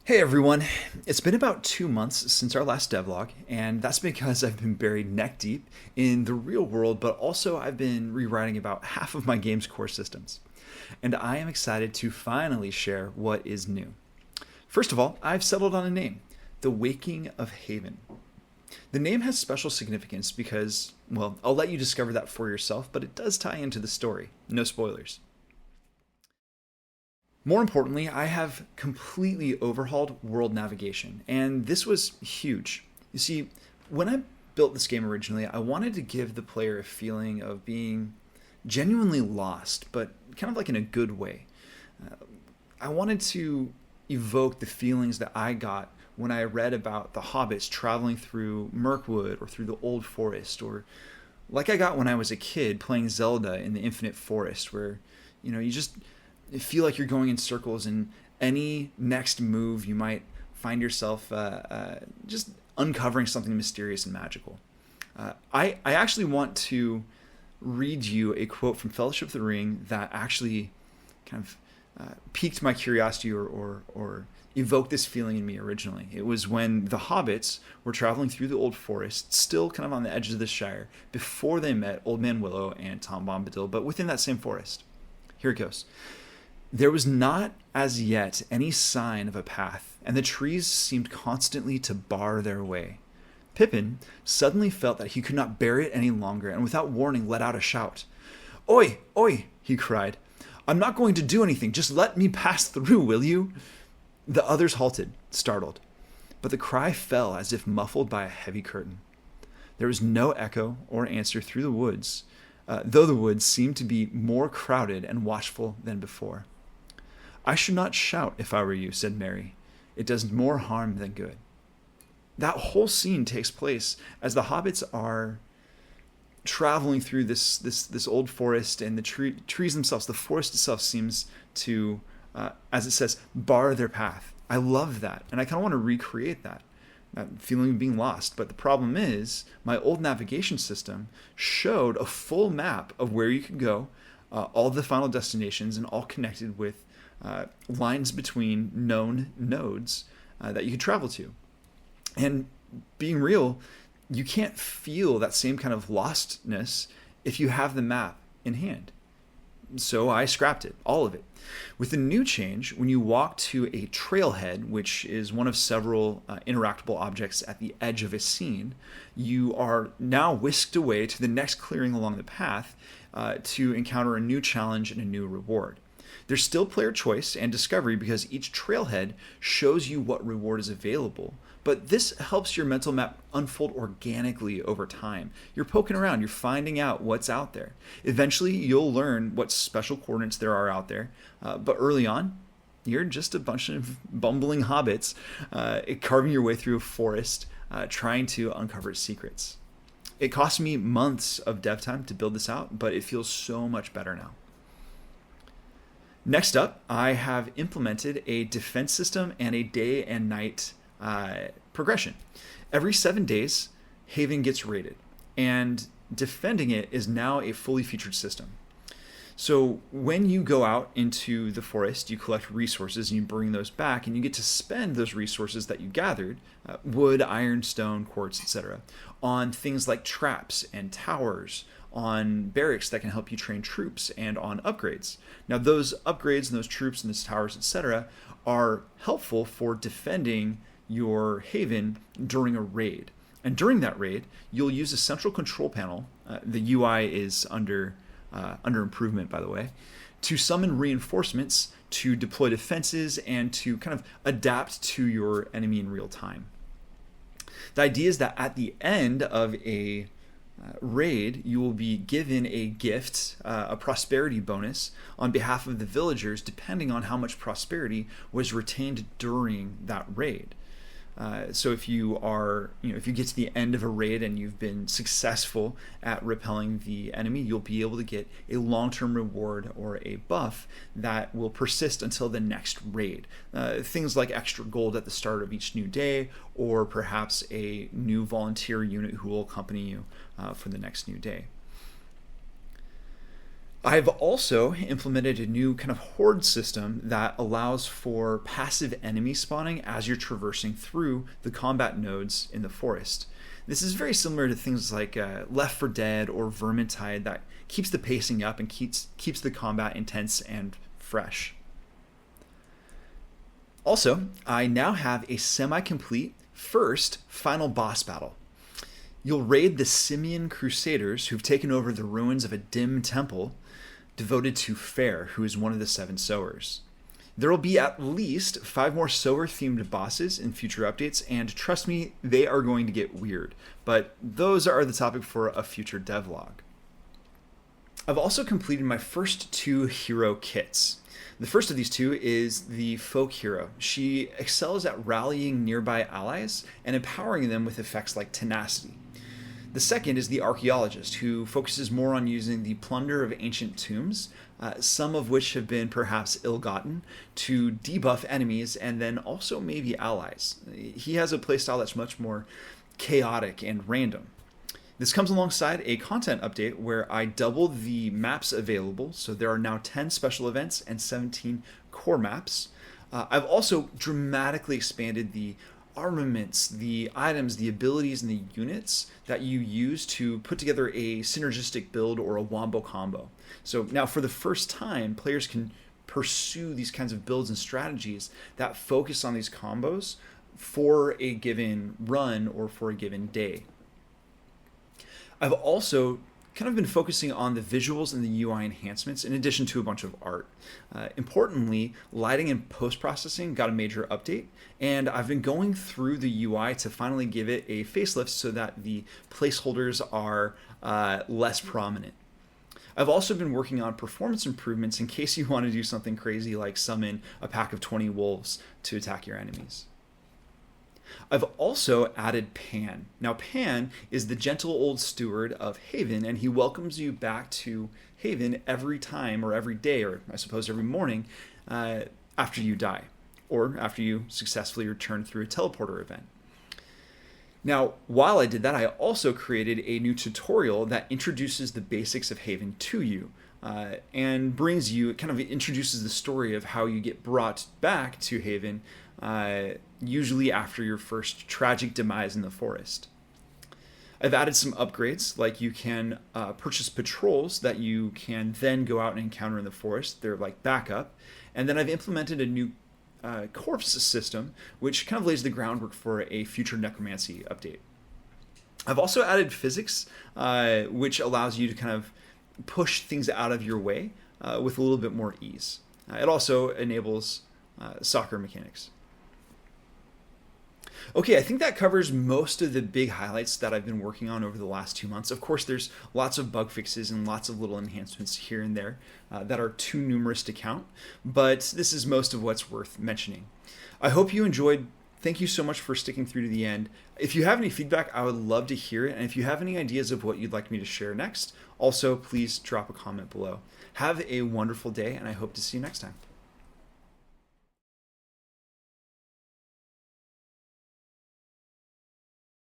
Hey everyone, it's been about 2 months since our last devlog, and that's because I've been buried neck deep in the real world, but also I've been rewriting about half of my game's core systems. And I am excited to finally share what is new. First of all, I've settled on a name: The Waking of Haven. The name has special significance because, well, I'll let you discover that for yourself, but it does tie into the story. No spoilers. More importantly, I have completely overhauled world navigation, and this was huge. You see, when I built this game originally, I wanted to give the player a feeling of being genuinely lost, but kind of like in a good way. Uh, I wanted to evoke the feelings that I got when I read about the hobbits traveling through Mirkwood or through the Old Forest, or like I got when I was a kid playing Zelda in the Infinite Forest, where you just feel like you're going in circles, and any next move you might find yourself just uncovering something mysterious and magical. I actually want to read you a quote from Fellowship of the Ring that actually kind of piqued my curiosity, or evoked this feeling in me originally. It was when the hobbits were traveling through the Old Forest, still kind of on the edges of the Shire, before they met Old Man Willow and Tom Bombadil, but within that same forest. Here it goes. There was not as yet any sign of a path, and the trees seemed constantly to bar their way. Pippin suddenly felt that he could not bear it any longer, and without warning let out a shout. "Oi, oi!" he cried. "I'm not going to do anything. Just let me pass through, will you?" The others halted, startled, but the cry fell as if muffled by a heavy curtain. There was no echo or answer through the woods, though the woods seemed to be more crowded and watchful than before. "I should not shout if I were you," said Mary. "It does more harm than good." That whole scene takes place as the hobbits are traveling through this old forest, and the trees themselves, the forest itself, seems to, as it says, bar their path. I love that, and I kind of want to recreate that feeling of being lost. But the problem is, my old navigation system showed a full map of where you could go, all the final destinations, and all connected with lines between known nodes that you could travel to. And being real, you can't feel that same kind of lostness if you have the map in hand. So I scrapped it, all of it. With the new change, when you walk to a trailhead, which is one of several interactable objects at the edge of a scene, you are now whisked away to the next clearing along the path to encounter a new challenge and a new reward. There's still player choice and discovery because each trailhead shows you what reward is available, but this helps your mental map unfold organically over time. You're poking around, you're finding out what's out there. Eventually, you'll learn what special coordinates there are out there, but early on, you're just a bunch of bumbling hobbits carving your way through a forest, trying to uncover secrets. It cost me months of dev time to build this out, but it feels so much better now. Next up, I have implemented a defense system and a day and night progression. Every 7 days, Haven gets raided, and defending it is now a fully featured system. So when you go out into the forest, you collect resources and you bring those back, and you get to spend those resources that you gathered, wood, iron, stone, quartz, etc., on things like traps and towers, on barracks that can help you train troops, and on upgrades. Now those upgrades and those troops and those towers, etc., are helpful for defending your haven during a raid. And during that raid, you'll use a central control panel. The UI is under improvement, by the way, to summon reinforcements, to deploy defenses, and to kind of adapt to your enemy in real time. The idea is that at the end of a raid, you will be given a gift, a prosperity bonus on behalf of the villagers, depending on how much prosperity was retained during that raid. So if you get to the end of a raid and you've been successful at repelling the enemy, you'll be able to get a long-term reward or a buff that will persist until the next raid. Things like extra gold at the start of each new day, or perhaps a new volunteer unit who will accompany you for the next new day. I've also implemented a new kind of horde system that allows for passive enemy spawning as you're traversing through the combat nodes in the forest. This is very similar to things like Left 4 Dead or Vermintide that keeps the pacing up and keeps the combat intense and fresh. Also, I now have a semi-complete first final boss battle. You'll raid the Simian Crusaders who've taken over the ruins of a dim temple devoted to Fair, who is one of the 7 sowers. There will be at least 5 more sower-themed bosses in future updates, and trust me, they are going to get weird, but those are the topic for a future devlog. I've also completed my first 2 hero kits. The first of these 2 is the Folk Hero. She excels at rallying nearby allies and empowering them with effects like Tenacity. The second is the Archaeologist, who focuses more on using the plunder of ancient tombs, some of which have been perhaps ill-gotten, to debuff enemies and then also maybe allies. He has a playstyle that's much more chaotic and random. This comes alongside a content update where I doubled the maps available, so there are now 10 special events and 17 core maps. I've also dramatically expanded the armaments, the items, the abilities, and the units that you use to put together a synergistic build or a wombo combo. So now for the first time, players can pursue these kinds of builds and strategies that focus on these combos for a given run or for a given day. I've also kind of been focusing on the visuals and the UI enhancements in addition to a bunch of art. Importantly, lighting and post-processing got a major update, and I've been going through the UI to finally give it a facelift so that the placeholders are less prominent. I've also been working on performance improvements in case you want to do something crazy like summon a pack of 20 wolves to attack your enemies. I've also added Pan. Now, Pan is the gentle old steward of Haven, and he welcomes you back to Haven every time or every day, or I suppose every morning, after you die, or after you successfully return through a teleporter event. Now, while I did that, I also created a new tutorial that introduces the basics of Haven to you, and brings you, it kind of introduces the story of how you get brought back to Haven, usually after your first tragic demise in the forest. I've added some upgrades, like you can purchase patrols that you can then go out and encounter in the forest. They're like backup. And then I've implemented a new corpse system, which kind of lays the groundwork for a future necromancy update. I've also added physics, which allows you to kind of push things out of your way with a little bit more ease. It also enables soccer mechanics. Okay, I think that covers most of the big highlights that I've been working on over the last 2 months. Of course, there's lots of bug fixes and lots of little enhancements here and there that are too numerous to count, but this is most of what's worth mentioning. I hope you enjoyed. Thank you so much for sticking through to the end. If you have any feedback, I would love to hear it, and if you have any ideas of what you'd like me to share next, also please drop a comment below. Have a wonderful day, and I hope to see you next time.